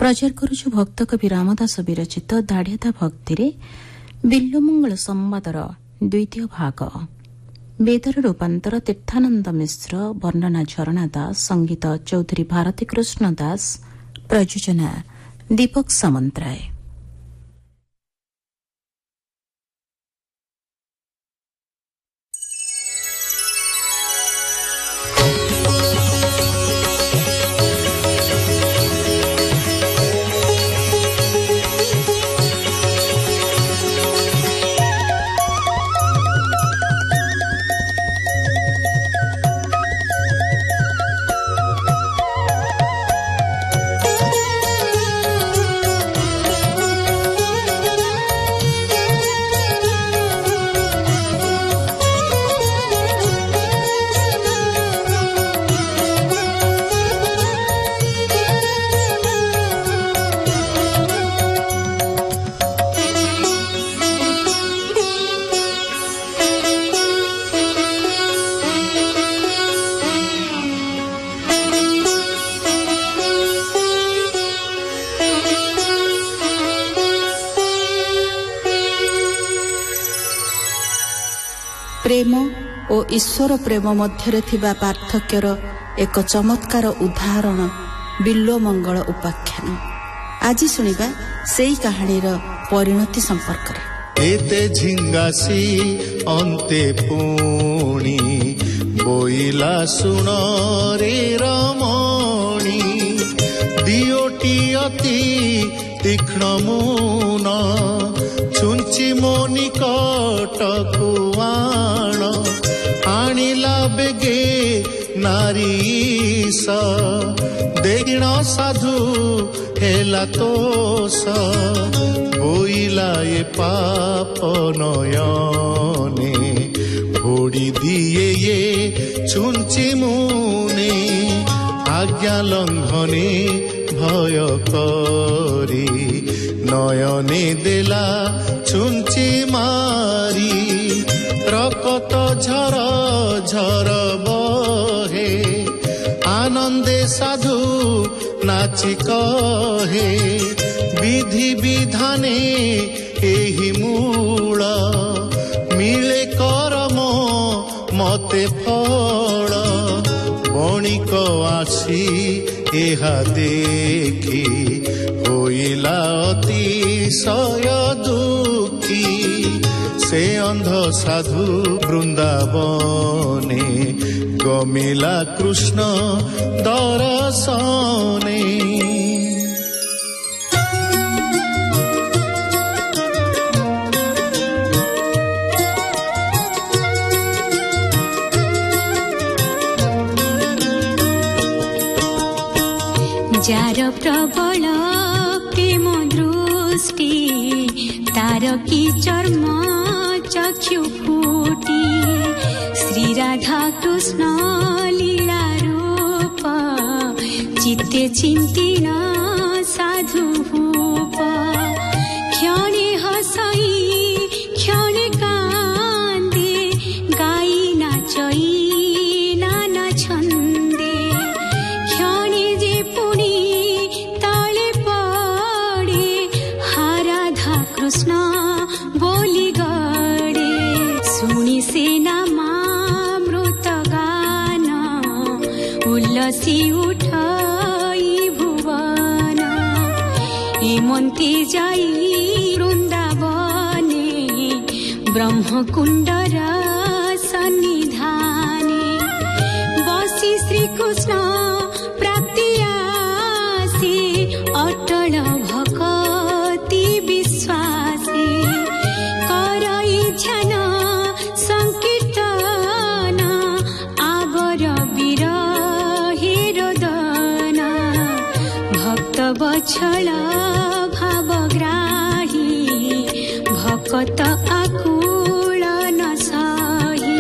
प्रचार करुछु भक्त कवि रामदास विरचित दाढ़ियाता भक्ति बिल्वमंगल संवादर द्वितीय भाग। वेदर रूपांतर तीर्थानंद मिश्र, वर्णना झरणा दास, संगीत चौधरी भारती कृष्ण दास, प्रयोजना दीपक सामंतराय। प्रेम और ईश्वर प्रेम मध्य थिबा पार्थक्यर एक चमत्कार उदाहरण बिल्वमंगल उपाख्यान। आज सुनिबा सेई कहानीर परिणति संपर्क रे। एते झिंगासी अंते पुणी बोइला सुन रे रमणी, दियोटी अति तीक्ष्ण मुन छुंची मो निकटकु आण, आनिला बेगे नारीस देखिण साधु हेला तोष, बोइला ये पाप नयने फोड़ी दिए ये छुंची मुने, आज्ञा लंघने भय करी नयने देला छुंची मारी, रकत झर झर बहे आनंदे साधु नाची कहे, विधि विधाने एही मूल मिले करम मते फल, बणिक आसी एहा देखी होइला अतिशय दुखी, से अंध साधु वृंदावने गमिला कृष्ण दर्शने। जार प्रबल प्रेम दृष्टि, तार की चर्म चक्षु फूटी, श्री राधा कृष्ण लीला रूप चित्ते चिंतिन साधु भूप, क्षणे हसई क्षणे कांदे गाई नाचई नाना छंदे, क्षणे जे पुणी तले पड़े हाराधा कृष्ण बोली गड़े, सुनी से नामामृत गान उल्लसी उठाई भुवन, इमंती जाई वृंदावने ब्रह्मकुंडर सन्निधाने, बसी श्री कृष्ण प्राप्ति आसी अटल भक्ति विश्वासी, करई ध्यान संकीर्तन आगर विरहे रोदन, भक्त बछल भावग्राही भक्त आकुल न सही,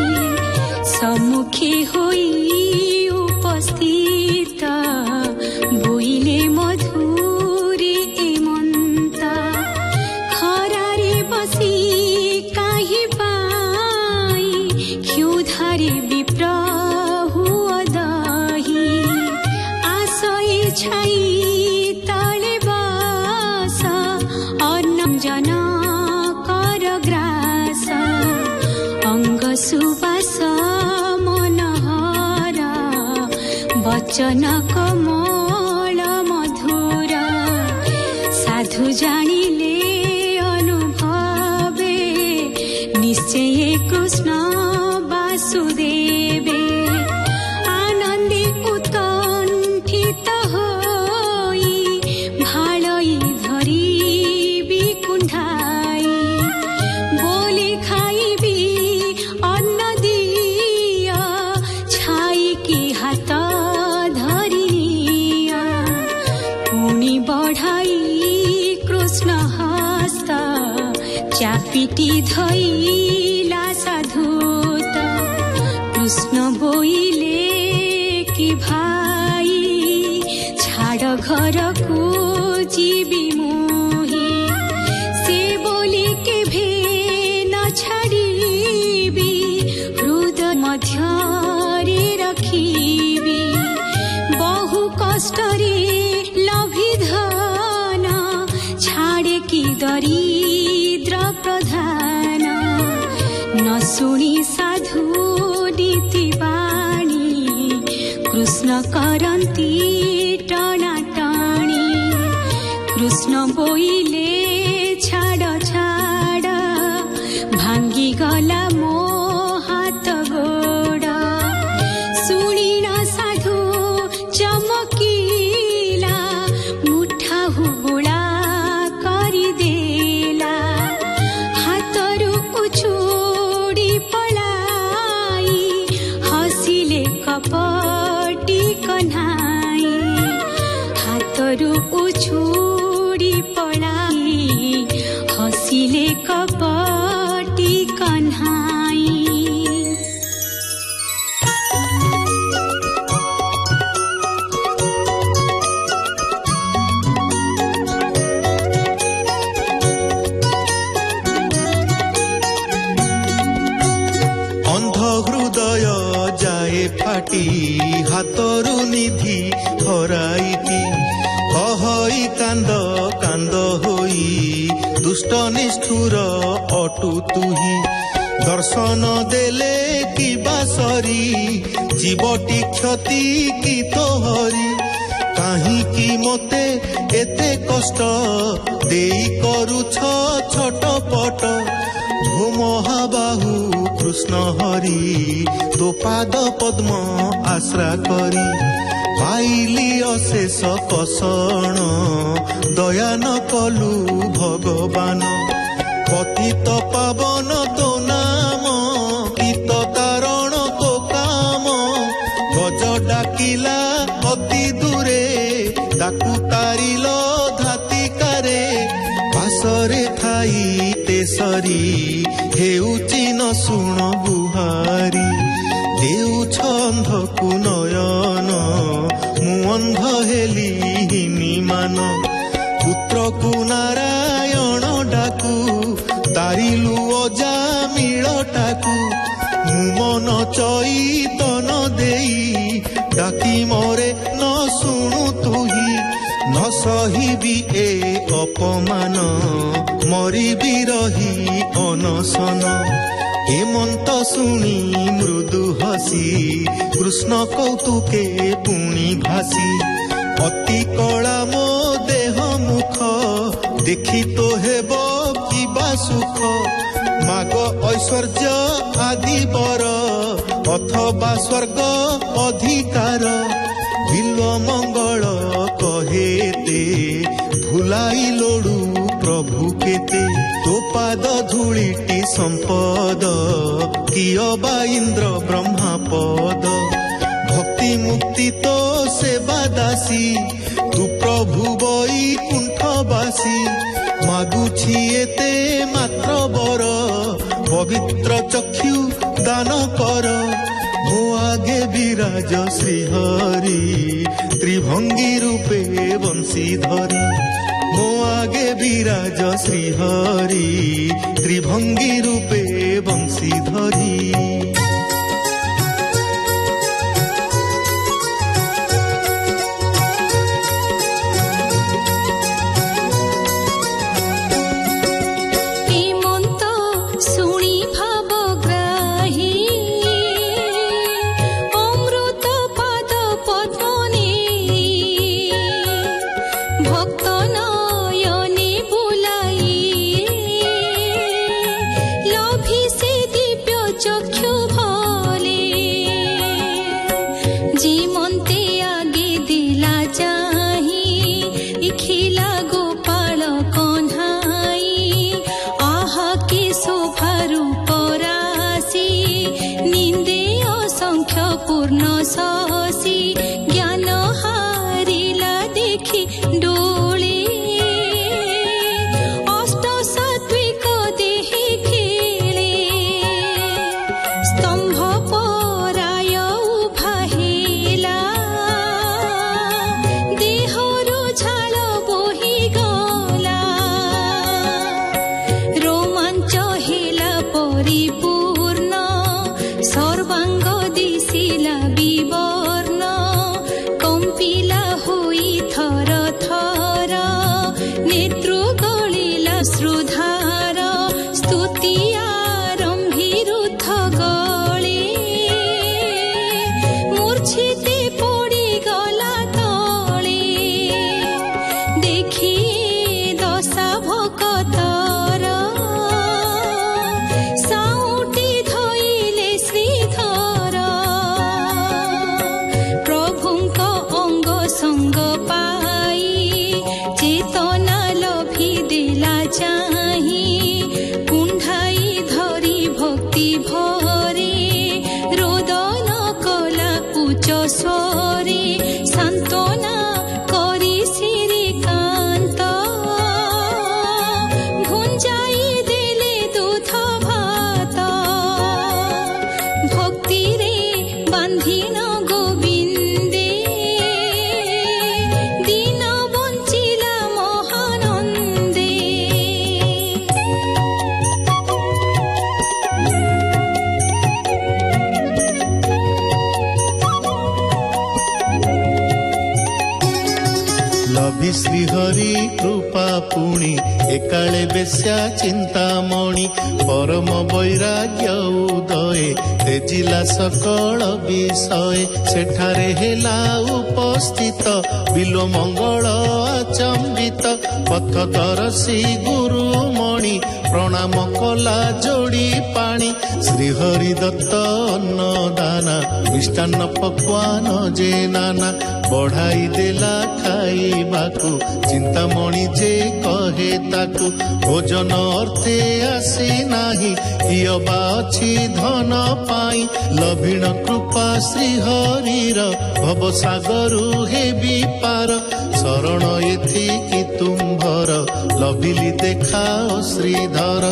सम्मुखी होई उपस्थित बोइले मधुरी एमंत, खरारे बसी काही पाई क्षुधारे विप्र हुआ दही, आशय छाई तले सुबास मनोहर वचन कमल मधुर साधु जानिले अनुभवे निश्चय कृष्ण वासुदेवे आनंदी उत्कंठित होई भालई धरी विकुंठाई बोली खाइबी अन्न दिया छाई की हाथ धरिया पुणी बढ़ाई कृष्ण हस्त चापिटी धइला साधुत कृष्ण बोइले कि भाई छाड़ घर को जीवी मोही से बोली के भे न छाड़ीबी हृदय मध्यरे रखीबी बहु कष्टरे लभी धन छाड़े की दरिद्र प्रधान न सुनी साधु नीति बाणी कृष्ण करती टणाटणी कृष्ण बोइले छाड़ छाड़ भांगी गला मो हाथ गोड़ सुनी न साधु चमकीला मुठा हुबुला देला हातरू उछोड़ी पलाई हसिले कपटी कन्हाई हातरू उछोड़ी पलाई हसिले कपटी कन्हाई हृदय जाए फाटी हातरू निधि हराइती कहई कांद कांद होई दुष्ट निष्ठुर अटु तुही दर्शन देले कि बासरी जीवटी क्षति की तोहरी काहीकि मोते एते कष्ट देई करूछ छटपट भो महाबाहु कृष्ण हरि तो पाद पद्म आश्रा करी पाइली अशेष कषण दया न कलु भगवान पतित पावन तो नाम गीत तारण तो काम गज डाकिला अति दूरे ताकु तारिल धातिकारे पासरे थाई तेसरी हेउची न शुण गुहारी देउछ अंधकु नयन मु अंध हेली हिनी मान पुत्रकु नारायण डाकु तारिलु अजा मिळटाकु मु मन चैतन देई डाकी मोरे न शुणु तुही न सहिबी ए अपमान मरिबी रही अनशन हेमंत शुणी मृदु हसी कृष्ण कौतुके पुणी भासी अति कला मो देह मुख देखी तो हेब किबा सुख माग ऐश्वर्य आदि बर अथवा स्वर्ग अधिकार बिल्व मंगल कहेते भुलाई लोडू प्रभु केते तो पाद धूलिटी संपद कियबा इंद्र ब्रह्मा पद भक्ति मुक्ति तो सेवा दासी तू प्रभु बई कुंठवासी मागुछि एते मात्र बर पवित्र चक्षु दान कर मो आगे विराज श्रीहरि त्रिभंगी रूपे बंशी धरी मो आगे विराज श्रीहरि त्रिभंगी रूपे बंशी धरी हेमंत शुणी भावग्राही नेत्रु गलिला श्रुधार स्तुति आरंभी रुद्ध गले मूर्छिते पड़ी गला तले देखी दशा भकतर साउटी धइले श्रीधर प्रभुंक अंग संग पाई चेतना लभि देला चाही कुंढाई धरी भक्ति भरे रोदन कला उच्च स्वरे सांत्वना करी श्रीकांत भुंजाई देले दूध भात भक्ति रे बांधिन गोविंदे दिन बंचिला महानंदे। लभि श्रीहरि कृपा पुणी एकाले बेश्या चिंतामणि परम वैराग्य उदये तेजिला सकल विषय सेठारे हेला उपस्थित बिलो मंगल आचंबित पथदर्शी गुरुमणि प्रणाम कला जोड़ी पाणी श्रीहरि दत्त अन्नदाना मिष्टान्न पक्वान जे नाना बढ़ाई देला खाइबाकू चिंतामणि जे कहे ताकू भोजन अर्थे आसी नाही इयबा अछि धन पाई लभिण कृपा श्रीहरिर भव सागरु हेबी पार शरण एथिकी तुम्भर लभिली देखाओ श्रीधर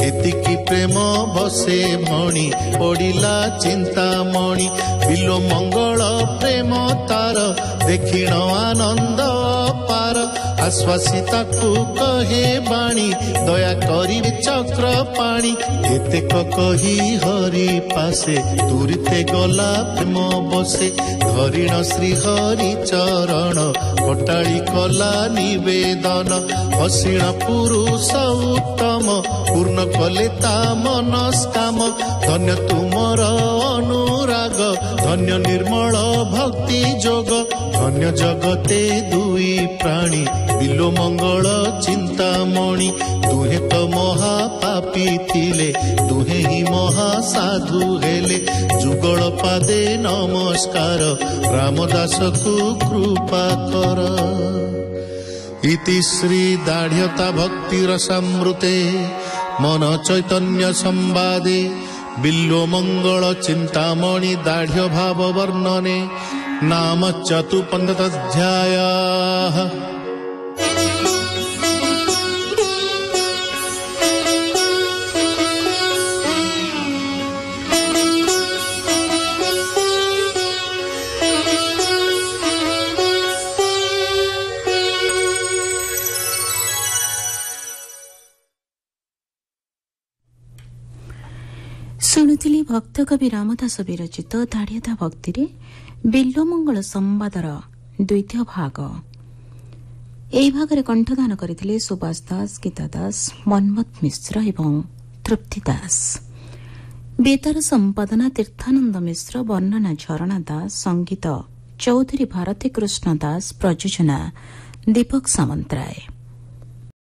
एतिकी प्रेम बसे मणि पड़िला चिंतामणि बिलो मंगल प्रेम तार देखिण आनंद पार आश्वासिता को कहे बाणी दया करी चक्र पाणी एतेक कही हरि पासे तुरिते गला प्रेम बसे धरिण श्रीहरि चरण कटाळी कला निवेदन हसिण पुरुष उत्तम पूर्ण कले ता मनस्काम धन्य तुमर अनुराग धन्य निर्मल भक्ति जोग धन्य जगते दुई प्राणी बिलो मंगल चिंतामणि दुहे तो महापापी थिले दुहे ही महासाधु हेले जुगल पादे नमस्कार रामदास को कृपा कर। इति श्री दाढ़्यता भक्ति रसामृते मन चैतन्य संवादे बिल्लो मंगल चिंतामणि दाढ़्य भाव वर्णने नाम चतुपंचदध्यायः। ଶୁଣୁଥିଲି ଭକ୍ତ କବି ରାମଦାସ ବିରଚିତ ଦାଢ଼ିଆତା ଭକ୍ତିରେ ବିଲ୍ୱମଙ୍ଗଳ ସମ୍ବାଦର ଦ୍ୱିତୀୟ ଭାଗ। ଏହି ଭାଗରେ କଣ୍ଠଦାନ କରିଥିଲେ ସୁବାସ ଦାସ, ଗୀତା ଦାସ, ମନ୍ମଥ ମିଶ୍ର ଏବଂ ତୃପ୍ତି ଦାସ। ବେତାର ସମ୍ପାଦନା ତୀର୍ଥାନନ୍ଦ ମିଶ୍ର, ବର୍ଣ୍ଣନା ଝରଣା ଦାସ, ସଙ୍ଗୀତ ଚୌଧୁରୀ ଭାରତୀ କୃଷ୍ଣ ଦାସ, ପ୍ରଯୋଜନା ଦୀପକ ସାମନ୍ତରାୟ।